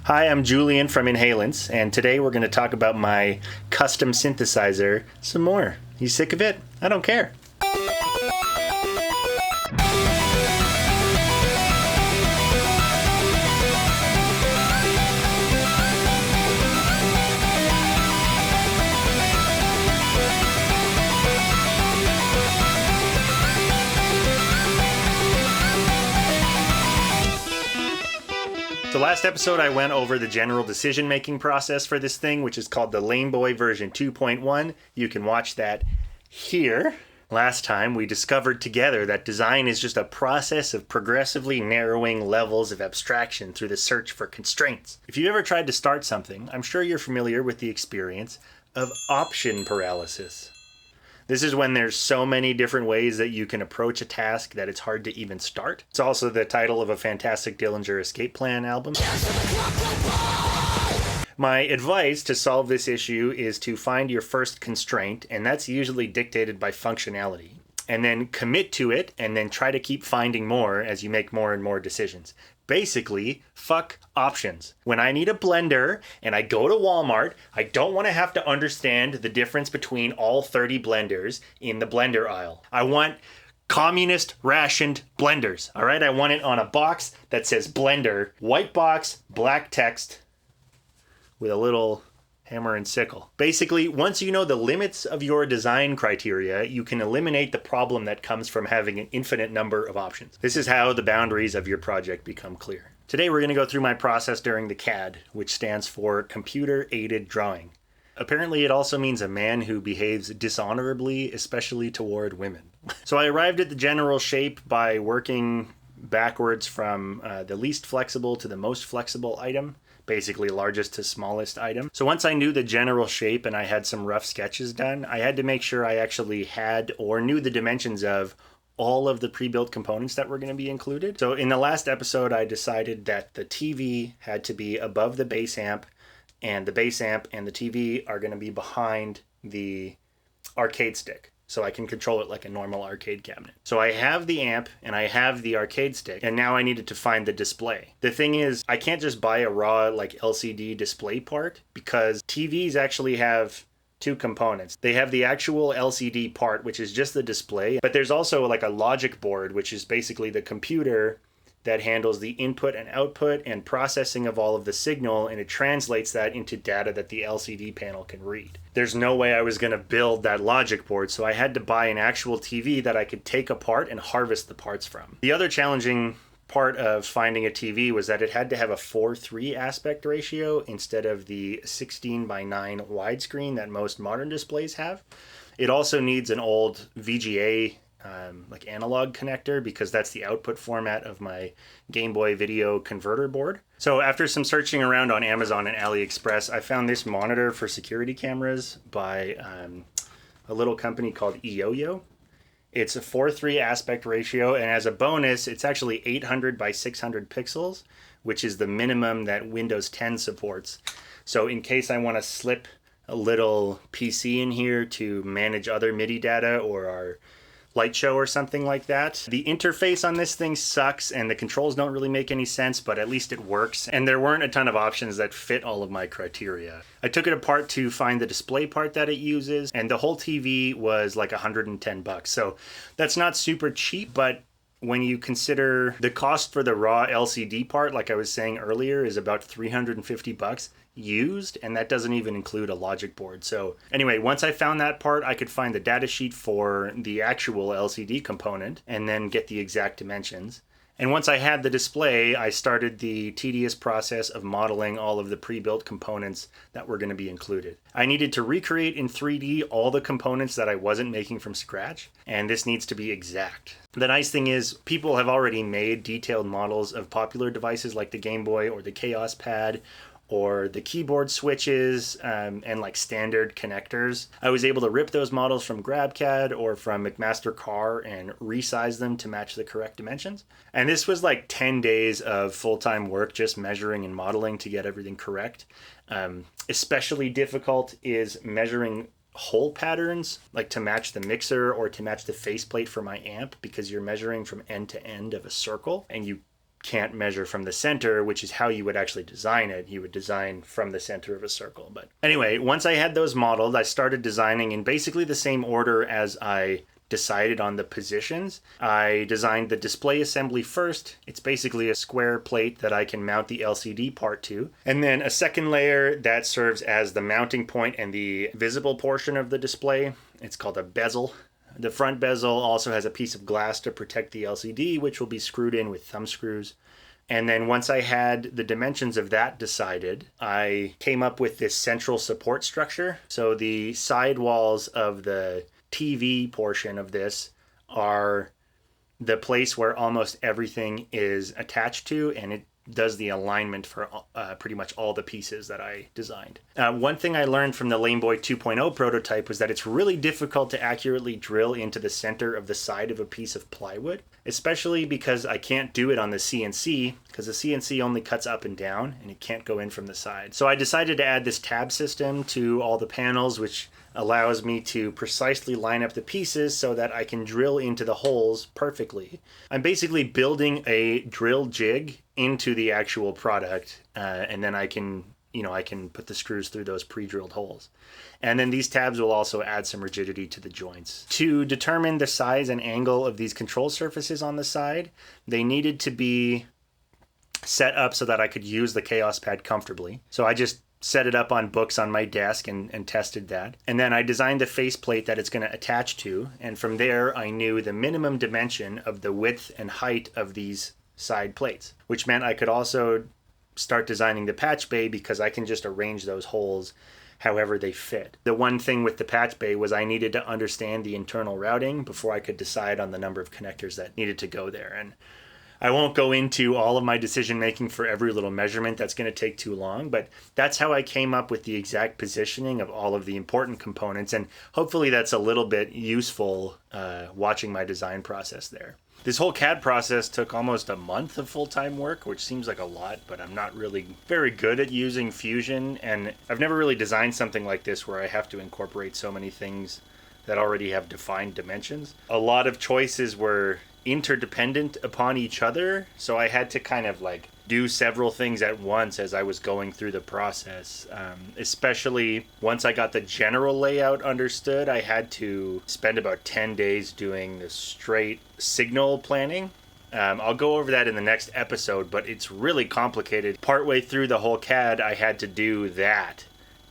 Hi, I'm Julian from Inhalants, and today we're going to talk about my custom synthesizer some more. You sick of it? I don't care. So last episode I went over the general decision-making process for this thing, which is called the LAMEBOY version 2.1. You can watch that here. Last time we discovered together that design is just a process of progressively narrowing levels of abstraction through the search for constraints. If you ever tried to start something, I'm sure you're familiar with the experience of option paralysis. This is when there's so many different ways that you can approach a task that it's hard to even start. It's also the title of a fantastic Dillinger Escape Plan album. My advice to solve this issue is to find your first constraint, and that's usually dictated by functionality. And then commit to it, and then try to keep finding more as you make more and more decisions. Basically, fuck options. When I need a blender and I go to Walmart, I don't want to have to understand the difference between all 30 blenders in the blender aisle. I want communist rationed blenders, all right? I want it on a box that says blender, white box, black text with a little hammer and sickle. Basically, once you know the limits of your design criteria, you can eliminate the problem that comes from having an infinite number of options. This is how the boundaries of your project become clear. Today we're going to go through my process during the CAD, which stands for Computer Aided Drawing. Apparently it also means a man who behaves dishonorably, especially toward women. So I arrived at the general shape by working backwards from the least flexible to the most flexible item. Basically largest to smallest item. So once I knew the general shape and I had some rough sketches done, I had to make sure I actually had or knew the dimensions of all of the pre-built components that were going to be included. So in the last episode, I decided that the TV had to be above the bass amp, and the bass amp and the TV are going to be behind the arcade stick, so I can control it like a normal arcade cabinet. So I have the amp and I have the arcade stick, and now I needed to find the display. The thing is, I can't just buy a raw like LCD display part, because TVs actually have two components. They have the actual LCD part, which is just the display, but there's also like a logic board, which is basically the computer that handles the input and output and processing of all of the signal, and it translates that into data that the LCD panel can read. There's no way I was going to build that logic board, so I had to buy an actual TV that I could take apart and harvest the parts from. The other challenging part of finding a TV was that it had to have a 4:3 aspect ratio instead of the 16:9 widescreen that most modern displays have. It also needs an old VGA like analog connector, because that's the output format of my Game Boy video converter board. So after some searching around on Amazon and AliExpress, I found this monitor for security cameras by a little company called Yo. It's a 4:3 aspect ratio, and as a bonus, it's actually 800 by 600 pixels, which is the minimum that Windows 10 supports. So in case I want to slip a little PC in here to manage other MIDI data or our light show or something like that. The interface on this thing sucks and the controls don't really make any sense, but at least it works. And there weren't a ton of options that fit all of my criteria. I took it apart to find the display part that it uses, and the whole TV was like $110. So that's not super cheap, but when you consider the cost for the raw LCD part, like I was saying earlier, is about $350 used, and that doesn't even include a logic board. So anyway, once I found that part, I could find the data sheet for the actual LCD component and then get the exact dimensions. And once I had the display, I started the tedious process of modeling all of the pre-built components that were going to be included. I needed to recreate in 3D all the components that I wasn't making from scratch, and this needs to be exact. The nice thing is, people have already made detailed models of popular devices like the Game Boy or the Chaos Pad, or the keyboard switches and like standard connectors. I was able to rip those models from GrabCAD or from McMaster-Carr and resize them to match the correct dimensions. And this was like 10 days of full-time work just measuring and modeling to get everything correct. Especially difficult is measuring hole patterns, like to match the mixer or to match the faceplate for my amp, because you're measuring from end to end of a circle and you can't measure from the center, which is how you would actually design it. You would design from the center of a circle. But anyway, once I had those modeled, I started designing in basically the same order as I decided on the positions. I designed the display assembly first. It's basically a square plate that I can mount the LCD part to. And then a second layer that serves as the mounting point and the visible portion of the display. It's called a bezel. The front bezel also has a piece of glass to protect the LCD, which will be screwed in with thumb screws. And then once I had the dimensions of that decided, I came up with this central support structure. So the side walls of the TV portion of this are the place where almost everything is attached to, and it does the alignment for pretty much all the pieces that I designed. One thing I learned from the LAMEBOY 2.0 prototype was that it's really difficult to accurately drill into the center of the side of a piece of plywood, especially because I can't do it on the CNC, because the CNC only cuts up and down and it can't go in from the side. So I decided to add this tab system to all the panels, which allows me to precisely line up the pieces so that I can drill into the holes perfectly. I'm basically building a drill jig into the actual product, and then I can put the screws through those pre-drilled holes. And then these tabs will also add some rigidity to the joints. To determine the size and angle of these control surfaces on the side, they needed to be set up so that I could use the Chaos Pad comfortably. So I just set it up on books on my desk and tested that. And then I designed the faceplate that it's going to attach to. And from there, I knew the minimum dimension of the width and height of these side plates, which meant I could also start designing the patch bay because I can just arrange those holes however they fit. The one thing with the patch bay was I needed to understand the internal routing before I could decide on the number of connectors that needed to go there. And I won't go into all of my decision making for every little measurement. That's going to take too long, but that's how I came up with the exact positioning of all of the important components. And hopefully that's a little bit useful watching my design process there. This whole CAD process took almost a month of full-time work, which seems like a lot, but I'm not really very good at using Fusion, and I've never really designed something like this where I have to incorporate so many things that already have defined dimensions. A lot of choices were interdependent upon each other, so I had to kind of like do several things at once as I was going through the process. Especially once I got the general layout understood, I had to spend about 10 days doing the straight signal planning. I'll go over that in the next episode, but it's really complicated. Partway through the whole CAD, I had to do that,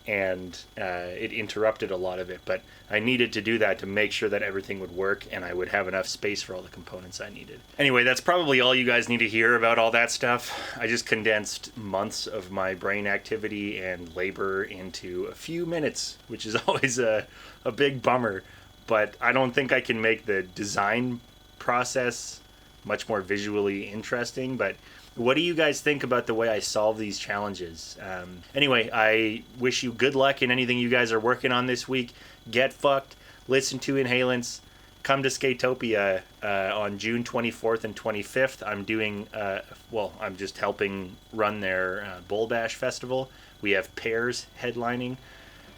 and it interrupted a lot of it, but I needed to do that to make sure that everything would work and I would have enough space for all the components I needed. Anyway, that's probably all you guys need to hear about all that stuff. I just condensed months of my brain activity and labor into a few minutes, which is always a big bummer, but I don't think I can make the design process much more visually interesting. But what do you guys think about the way I solve these challenges? Anyway, I wish you good luck in anything you guys are working on this week. Get fucked, listen to Inhalants, come to Skatopia on June 24th and 25th. I'm doing, I'm just helping run their Bull Bash Festival. We have Pears headlining,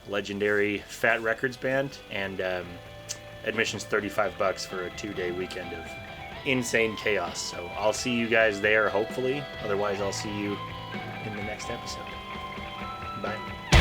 legendary Fat Records band, and admission's $35 for a 2-day weekend of insane chaos. So I'll see you guys there, hopefully. Otherwise, I'll see you in the next episode. Bye.